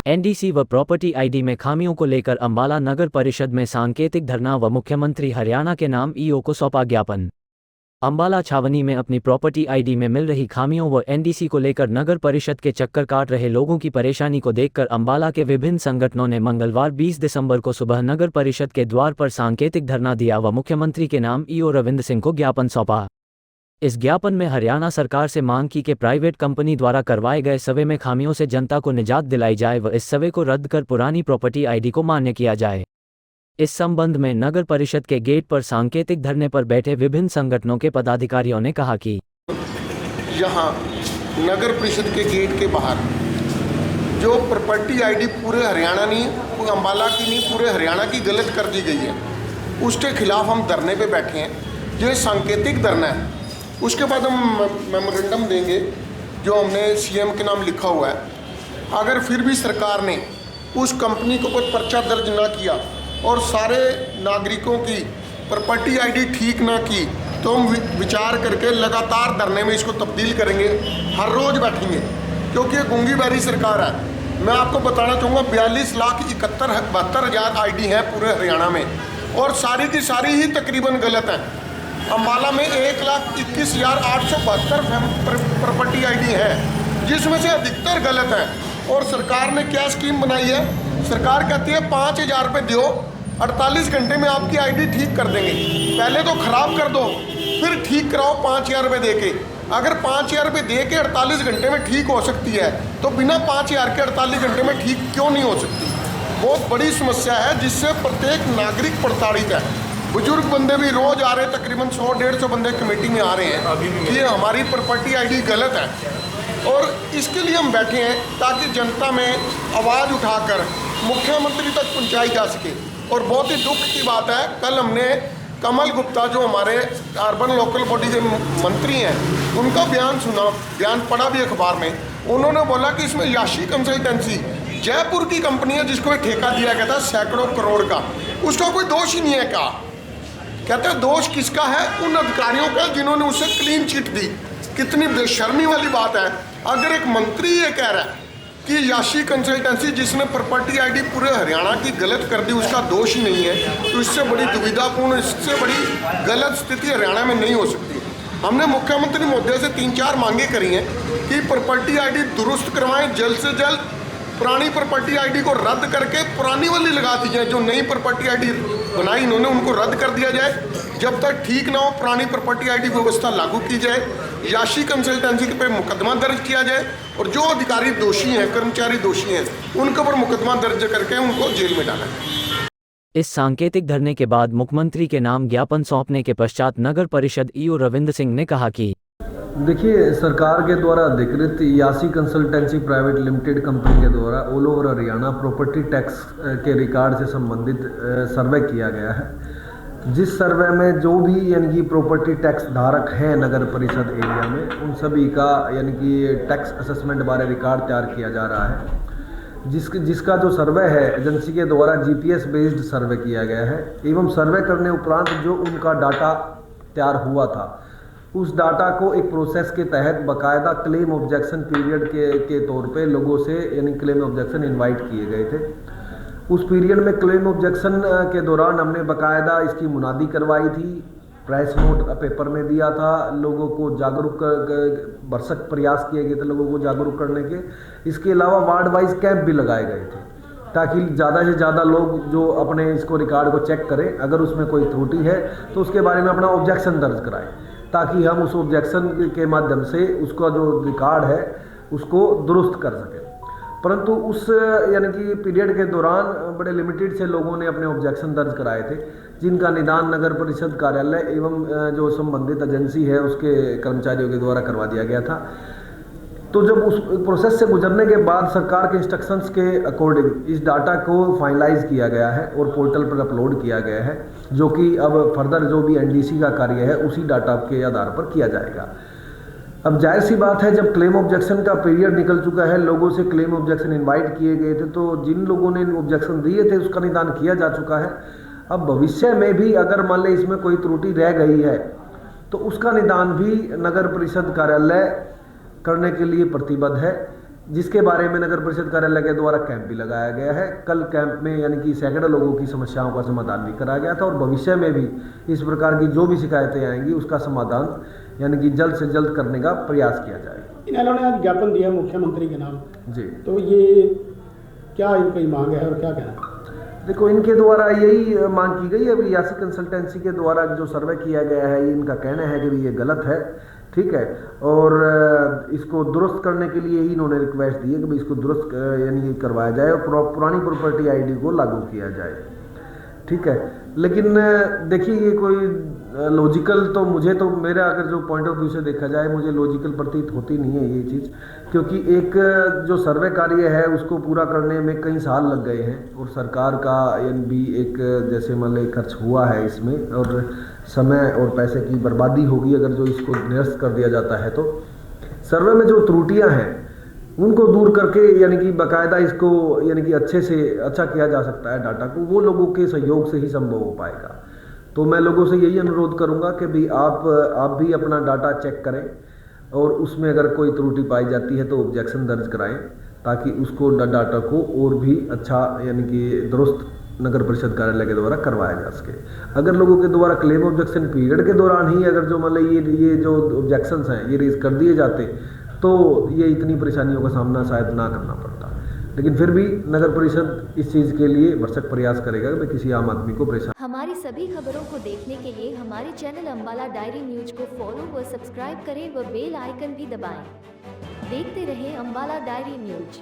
NDC व property ID में खामियों को लेकर अंबाला नगर परिषद में सांकेतिक धरना व मुख्यमंत्री हरियाणा के नाम ईओ को सौंपा ज्ञापन। अंबाला छावनी में अपनी प्रॉपर्टी आईडी में मिल रही खामियों व एनडीसी को लेकर नगर परिषद के चक्कर काट रहे लोगों की परेशानी को देखकर अंबाला के विभिन्न संगठनों ने मंगलवार 20 दिसंबर को सुबह नगर परिषद के द्वार पर सांकेतिक धरना दिया व मुख्यमंत्री के नाम ईओ रविंद्र सिंह को ज्ञापन सौंपा। इस ज्ञापन में हरियाणा सरकार से मांग की कि प्राइवेट कंपनी द्वारा करवाए गए सर्वे में खामियों से जनता को निजात दिलाई जाए व इस सर्वे को रद्द कर पुरानी प्रॉपर्टी आईडी को मान्य किया जाए। इस संबंध में नगर परिषद के गेट पर सांकेतिक धरने पर बैठे विभिन्न संगठनों के पदाधिकारियों ने कहा कि यहाँ नगर परिषद के गेट के बाहर जो प्रॉपर्टी आईडी पूरे हरियाणा नहीं, अंबाला की नहीं, पूरे हरियाणा की गलत कर दी गई है, उसके खिलाफ हम धरने पे बैठे हैं। ये सांकेतिक धरना है। उसके बाद हम मेमोरेंडम देंगे जो हमने सीएम के नाम लिखा हुआ है। अगर फिर भी सरकार ने उस कंपनी को कोई पर्चा दर्ज ना किया और सारे नागरिकों की प्रॉपर्टी आईडी ठीक ना की तो हम विचार करके लगातार धरने में इसको तब्दील करेंगे। हर रोज़ बैठेंगे क्योंकि ये गूंगी बैरी सरकार है। मैं आपको बताना चाहूँगा 42,71,72,000 आईडी है पूरे हरियाणा में और सारी की सारी ही तकरीबन गलत हैं। अंबाला में 1,21,872 प्रॉपर्टी आईडी है जिसमें से अधिकतर गलत है। और सरकार ने क्या स्कीम बनाई है? सरकार कहती है 5,000 रुपये दो, 48 घंटे में आपकी आईडी ठीक कर देंगे। पहले तो ख़राब कर दो फिर ठीक कराओ 5,000 रुपये दे के। अगर 5,000 रुपये दे के 48 घंटे में ठीक हो सकती है तो बिना 5,000 के 48 घंटे में ठीक क्यों नहीं हो सकती? बहुत बड़ी समस्या है जिससे प्रत्येक नागरिक प्रताड़ित है। बुजुर्ग बंदे भी रोज़ आ रहे हैं, तकरीबन 100-150 बंदे कमेटी में आ रहे हैं कि हमारी प्रॉपर्टी आईडी गलत है। और इसके लिए हम बैठे हैं ताकि जनता में आवाज़ उठाकर मुख्यमंत्री तक पहुंचाई जा सके। और बहुत ही दुख की बात है, कल हमने कमल गुप्ता जो हमारे अर्बन लोकल बॉडी के मंत्री हैं उनका बयान सुना, बयान पढ़ा भी अखबार में। उन्होंने बोला कि इसमें याशी कंसल्टेंसी जयपुर की कंपनी है जिसको ठेका दिया गया था सैकड़ों करोड़ का, उसका कोई दोष ही नहीं है। क्या कहते हैं दोष किसका है? उन अधिकारियों का जिन्होंने उसे क्लीन चिट दी। कितनी बेशर्मी वाली बात है। अगर एक मंत्री ये कह रहा है कि याशी कंसल्टेंसी जिसने प्रॉपर्टी आईडी पूरे हरियाणा की गलत कर दी उसका दोष ही नहीं है, तो इससे बड़ी दुविधापूर्ण, इससे बड़ी गलत स्थिति हरियाणा में नहीं हो सकती। हमने मुख्यमंत्री महोदय से 3-4 मांगे करी हैं कि प्रॉपर्टी आईडी दुरुस्त करवाएं, जल्द से जल्द पुरानी प्रॉपर्टी आईडी को रद्द करके पुरानी वाली लगा दी जाए। जो नई प्रॉपर्टी आईडी बनाई इन्होंने उनको रद्द कर दिया जाए। जब तक ठीक ना हो पुरानी प्रॉपर्टी आईडी व्यवस्था लागू की जाए, याशी कंसल्टेंसी पे मुकदमा दर्ज किया जाए और जो अधिकारी दोषी हैं, कर्मचारी दोषी हैं, उनके ऊपर मुकदमा दर्ज करके उनको जेल में डाला है। इस सांकेतिक धरने के बाद मुख्यमंत्री के नाम ज्ञापन सौंपने के पश्चात नगर परिषद ईओ रविंद्र सिंह ने कहा कि देखिए, सरकार के द्वारा अधिकृत यासी कंसल्टेंसी प्राइवेट लिमिटेड कंपनी के द्वारा all over Haryana property tax के रिकॉर्ड से संबंधित सर्वे किया गया है। जिस सर्वे में जो भी यानी कि प्रॉपर्टी टैक्स धारक हैं नगर परिषद एरिया में, उन सभी का यानी कि टैक्स असेसमेंट बारे रिकॉर्ड तैयार किया जा रहा है। जिसका जो सर्वे है एजेंसी के द्वारा जीपीएस बेस्ड सर्वे किया गया है एवं सर्वे करने उपरांत जो उनका डाटा तैयार हुआ था उस डाटा को एक प्रोसेस के तहत बाकायदा क्लेम ऑब्जेक्शन पीरियड के तौर पे लोगों से यानी क्लेम ऑब्जेक्शन इनवाइट किए गए थे। उस पीरियड में क्लेम ऑब्जेक्शन के दौरान हमने बाकायदा इसकी मुनादी करवाई थी, प्रेस नोट पेपर में दिया था, लोगों को जागरूक भरसक प्रयास किए गए थे लोगों को जागरूक करने के। इसके अलावा वार्ड वाइज कैंप भी लगाए गए थे ताकि ज़्यादा से ज़्यादा लोग जो अपने इसको रिकॉर्ड को चेक करें, अगर उसमें कोई त्रुटि है तो उसके बारे में अपना ऑब्जेक्शन दर्ज कराएं ताकि हम उस ऑब्जेक्शन के माध्यम से उसका जो रिकॉर्ड है उसको दुरुस्त कर सकें। परंतु उस यानी कि पीरियड के दौरान बड़े लिमिटेड से लोगों ने अपने ऑब्जेक्शन दर्ज कराए थे जिनका निदान नगर परिषद कार्यालय एवं जो संबंधित एजेंसी है उसके कर्मचारियों के द्वारा करवा दिया गया था। तो जब उस प्रोसेस से गुजरने के बाद सरकार के इंस्ट्रक्शंस के अकॉर्डिंग इस डाटा को फाइनलाइज किया गया है और पोर्टल पर अपलोड किया गया है, जो कि अब फर्दर जो भी एनडीसी का कार्य है उसी डाटा के आधार पर किया जाएगा। अब जाहिर सी बात है, जब क्लेम ऑब्जेक्शन का पीरियड निकल चुका है, लोगों से क्लेम ऑब्जेक्शन इनवाइट किए गए थे, तो जिन लोगों ने ऑब्जेक्शन दिए थे उसका निदान किया जा चुका है। अब भविष्य में भी अगर मान लें इसमें कोई त्रुटि रह गई है तो उसका निदान भी नगर परिषद कार्यालय करने के लिए प्रतिबद्ध है। जिसके बारे में नगर परिषद कार्यालय के द्वारा कैंप भी लगाया गया है। कल कैंप में यानी कि सैकड़ों लोगों की समस्याओं का समाधान भी कराया गया था और भविष्य में भी इस प्रकार की जो भी शिकायतें आएंगी उसका समाधान यानी कि जल्द से जल्द करने का प्रयास किया जाएगा। इन्होंने आज ज्ञापन दिया मुख्यमंत्री के नाम जी, तो ये क्या इनकी मांग है और क्या कहना? देखो, इनके द्वारा यही मांग की गई है। अभी यासी कंसल्टेंसी के द्वारा जो सर्वे किया गया है, ये इनका कहना है कि ये गलत है, ठीक है, और इसको दुरुस्त करने के लिए ही इन्होंने रिक्वेस्ट दी है कि इसको दुरुस्त यानी करवाया जाए और पुरानी प्रॉपर्टी आईडी को लागू किया जाए, ठीक है। लेकिन देखिए, ये कोई लॉजिकल तो मुझे तो मेरा अगर जो पॉइंट ऑफ व्यू से देखा जाए, मुझे लॉजिकल प्रतीत होती नहीं है ये चीज़, क्योंकि एक जो सर्वे कार्य है उसको पूरा करने में कई साल लग गए हैं और सरकार का यानी भी एक जैसे मान लो खर्च हुआ है इसमें और समय और पैसे की बर्बादी होगी अगर जो इसको निरस्त कर दिया जाता है। तो सर्वे में जो त्रुटियां हैं उनको दूर करके यानी कि बाकायदा इसको यानी कि अच्छे से अच्छा किया जा सकता है डाटा को, वो लोगों के सहयोग से ही संभव हो पाएगा। तो मैं लोगों से यही अनुरोध करूंगा कि भी आप भी अपना डाटा चेक करें और उसमें अगर कोई त्रुटि पाई जाती है तो ऑब्जेक्शन दर्ज कराएं ताकि उसको डाटा को और भी अच्छा यानी कि दुरुस्त नगर परिषद कार्यालय के द्वारा करवाया जा सके। अगर लोगों के द्वारा क्लेम ऑब्जेक्शन पीरियड के दौरान ही अगर जो मतलब ये जो ऑब्जेक्शंस हैं ये रेज कर दिए जाते तो ये इतनी परेशानियों का सामना शायद ना करना पड़ता। लेकिन फिर भी नगर परिषद इस चीज़ के लिए भरसक प्रयास करेगा कि किसी आम आदमी को परेशान। हमारी सभी खबरों को देखने के लिए हमारे चैनल अम्बाला डायरी न्यूज को फॉलो व सब्सक्राइब करें व बेल आइकन भी दबाएं। देखते रहें अम्बाला डायरी न्यूज।